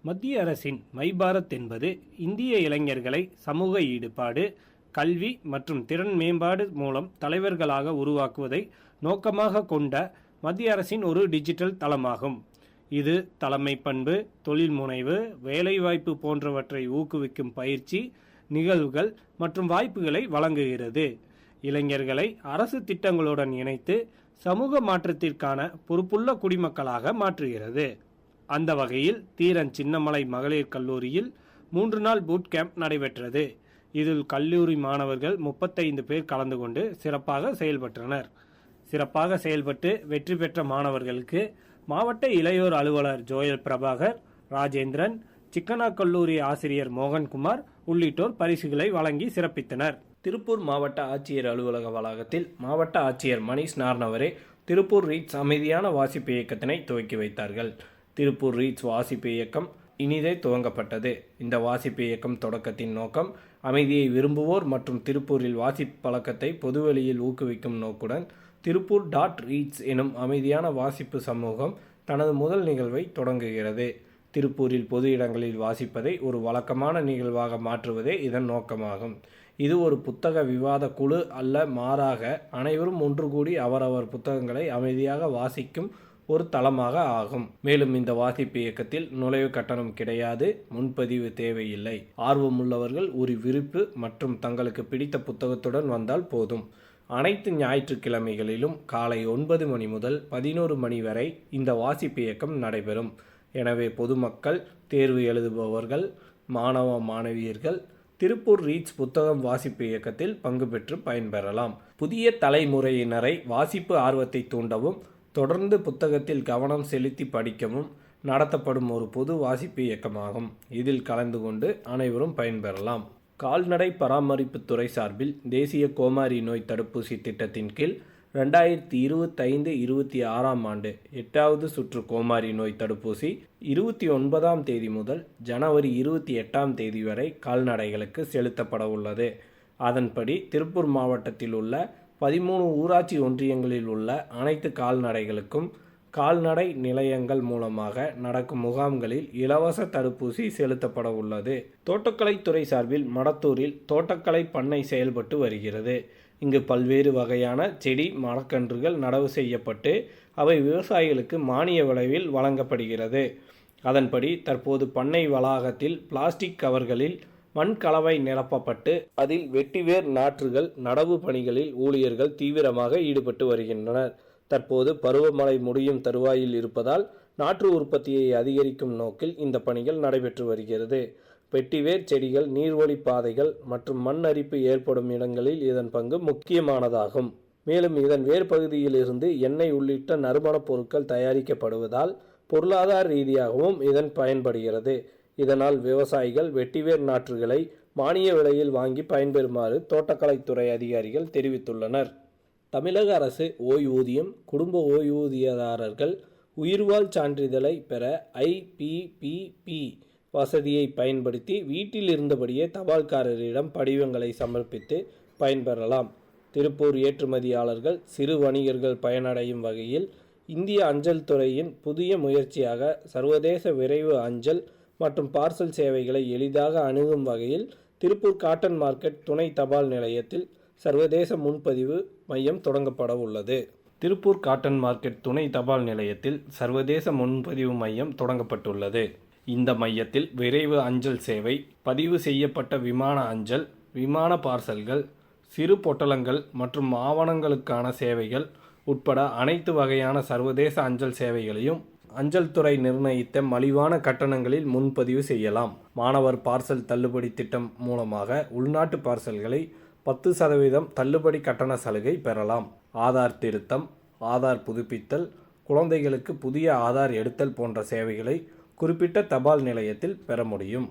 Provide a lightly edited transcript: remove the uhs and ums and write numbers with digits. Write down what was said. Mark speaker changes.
Speaker 1: மத்திய அரசின் மை பாரத் என்பது இந்திய இளைஞர்களை சமூக ஈடுபாடு, கல்வி மற்றும் திறன் மேம்பாடு மூலம் தலைவர்களாக உருவாக்குவதை நோக்கமாக கொண்ட மத்திய அரசின் ஒரு டிஜிட்டல் தளமாகும். இது தலைமை பண்பு, தொழில் முனைவு, வேலைவாய்ப்பு போன்றவற்றை ஊக்குவிக்கும் பயிற்சி, நிகழ்வுகள் மற்றும் வாய்ப்புகளை வழங்குகிறது. இளைஞர்களை அரசு திட்டங்களுடன் இணைத்து சமூக மாற்றத்திற்கான பொறுப்புள்ள குடிமக்களாக மாற்றுகிறது. அந்த வகையில் தீரன் சின்னமலை மகளிர் கல்லூரியில் 3 நாள் பூட் கேம்ப் நடைபெற்றது. இதில் கல்லூரி மாணவர்கள் 35 பேர் கலந்து கொண்டு சிறப்பாக செயல்பட்டனர். சிறப்பாக செயல்பட்டு வெற்றி பெற்ற மாணவர்களுக்கு மாவட்ட இளையோர் அலுவலர் ஜோயல் பிரபாகர், ராஜேந்திரன், சிக்கனா கல்லூரி ஆசிரியர் மோகன்குமார் உள்ளிட்டோர் பரிசுகளை வழங்கி சிறப்பித்தனர். திருப்பூர் மாவட்ட ஆட்சியர் அலுவலக வளாகத்தில் மாவட்ட ஆட்சியர் மணிஷ் நார்னவரே திருப்பூர் ரீட்ஸ் அமைதியான வாசிப்பு இயக்கத்தினை துவக்கி வைத்தார்கள். திருப்பூர் ரீட்ஸ் வாசிப்பு இயக்கம் இனிதே துவங்கப்பட்டது. இந்த வாசிப்பு இயக்கம் தொடக்கத்தின் நோக்கம் அமைதியை விரும்புவோர் மற்றும் திருப்பூரில் வாசிப்பு பழக்கத்தை பொதுவெளியில் ஊக்குவிக்கும் நோக்குடன் திருப்பூர் .ரீட்ஸ் எனும் அமைதியான வாசிப்பு சமூகம் தனது முதல் நிகழ்வை தொடங்குகிறது. திருப்பூரில் பொது இடங்களில் வாசிப்பதை ஒரு வழக்கமான நிகழ்வாக மாற்றுவதே இதன் நோக்கமாகும். இது ஒரு புத்தக விவாத குழு அல்ல, மாறாக அனைவரும் ஒன்று கூடி அவரவர் புத்தகங்களை அமைதியாக வாசிக்கும் ஒரு தளமாக ஆகும். மேலும் இந்த வாசிப்பு இயக்கத்தில் நுழைவு கட்டணம் கிடையாது, முன்பதிவு தேவையில்லை. ஆர்வமுள்ளவர்கள் ஒரு விருப்பு மற்றும் தங்களுக்கு பிடித்த புத்தகத்துடன் வந்தால் போதும். அனைத்து ஞாயிற்றுக்கிழமைகளிலும் காலை 9 மணி முதல் 11 மணி வரை இந்த வாசிப்பு இயக்கம் நடைபெறும். எனவே பொதுமக்கள், தேர்வு எழுதுபவர்கள், மாணவ மாணவியர்கள் திருப்பூர் ரீட்ஸ் புத்தகம் வாசிப்பு இயக்கத்தில் பங்கு பெற்று பயன்பெறலாம். புதிய தலைமுறையினரை வாசிப்பு ஆர்வத்தை தூண்டவும் தொடர்ந்து புத்தகத்தில் கவனம் செலுத்தி படிக்கவும் நடத்தப்படும் ஒரு பொது வாசிப்பு இயக்கமாகும். இதில் கலந்து கொண்டு அனைவரும் பயன்பெறலாம். கால்நடை பராமரிப்புத்துறை சார்பில் தேசிய கோமாரி நோய் தடுப்பூசி திட்டத்தின் கீழ் 2025-26ஆம் ஆண்டு 8வது சுற்று கோமாரி நோய் தடுப்பூசி 29ஆம் தேதி முதல் ஜனவரி 28ஆம் தேதி வரை கால்நடைகளுக்கு செலுத்தப்பட உள்ளது. அதன்படி திருப்பூர் மாவட்டத்தில் உள்ள 13 ஊராட்சி ஒன்றியங்களில் உள்ள அனைத்து கால்நடைகளுக்கும் கால்நடை நிலையங்கள் மூலமாக நடக்கும் முகாம்களில் இலவச தடுப்பூசி செலுத்தப்பட உள்ளது. தோட்டக்கலைத்துறை சார்பில் மடத்தூரில் தோட்டக்கலை பண்ணை செயல்பட்டு வருகிறது. இங்கு பல்வேறு வகையான செடி, மரக்கன்றுகள் நடவு செய்யப்பட்டு அவை விவசாயிகளுக்கு மானிய விலையில் வழங்கப்படுகிறது. அதன்படி தற்போது பண்ணை வளாகத்தில் பிளாஸ்டிக் கவர்களில் மண் கலவை நிரப்பப்பட்டு அதில் வெட்டிவேர் நாற்றுகள் நடவு பணிகளில் ஊழியர்கள் தீவிரமாக ஈடுபட்டு வருகின்றனர். தற்போது பருவமழை முடியும் தருவாயில் இருப்பதால் நாற்று உற்பத்தியை அதிகரிக்கும் நோக்கில் இந்த பணிகள் நடைபெற்று வருகிறது. வெட்டிவேர் செடிகள், நீர்வழி பாதைகள் மற்றும் மண் அரிப்பு ஏற்படும் இடங்களில் இதன் பங்கு முக்கியமானதாகும். மேலும் இதன் வேர் பகுதியிலிருந்து எண்ணெய் உள்ளிட்ட நறுமணப் பொருட்கள் தயாரிக்கப்படுவதால் பொருளாதார ரீதியாகவும் இதன் பயன்படுகிறது. இதனால் விவசாயிகள் வெட்டிவேர் நாற்றுகளை மானிய விலையில் வாங்கி பயன்பெறுமாறு தோட்டக்கலைத்துறை அதிகாரிகள் தெரிவித்துள்ளனர். தமிழக அரசு ஓய்வூதியம், குடும்ப ஓய்வூதியதாரர்கள் உயிர்வாழ் சான்றிதழை பெற IPPP வசதியை பயன்படுத்தி வீட்டில் இருந்தபடியே தபால்காரரிடம் படிவங்களை சமர்ப்பித்து பயன்பெறலாம். திருப்பூர் ஏற்றுமதியாளர்கள், சிறு வணிகர்கள் பயனடையும் வகையில் இந்திய அஞ்சல் துறையின் புதிய முயற்சியாக சர்வதேச விரைவு அஞ்சல் மற்றும் பார்சல் சேவைகளை எளிதாக அணுகும் வகையில் திருப்பூர் காட்டன் மார்க்கெட் துணை தபால் நிலையத்தில் சர்வதேச முன்பதிவு மையம் தொடங்கப்பட உள்ளது. திருப்பூர் காட்டன் மார்க்கெட் துணை தபால் நிலையத்தில் சர்வதேச முன்பதிவு மையம் தொடங்கப்பட்டுள்ளது. இந்த மையத்தில் விரைவு அஞ்சல் சேவை, பதிவு செய்யப்பட்ட விமான அஞ்சல், விமான பார்சல்கள், சிறு பொட்டலங்கள் மற்றும் ஆவணங்களுக்கான சேவைகள் உட்பட அனைத்து வகையான சர்வதேச அஞ்சல் சேவைகளையும் அஞ்சல் துறை நிர்ணயித்த மலிவான கட்டணங்களில் முன்பதிவு செய்யலாம். மாணவர் பார்சல் தள்ளுபடி திட்டம் மூலமாக உள்நாட்டு பார்சல்களை 10% தள்ளுபடி கட்டண சலுகை பெறலாம். ஆதார் திருத்தம், ஆதார் புதுப்பித்தல், குழந்தைகளுக்கு புதிய ஆதார் எடுத்தல் போன்ற சேவைகளை குறிப்பிட்ட தபால் நிலையத்தில் பெற முடியும்.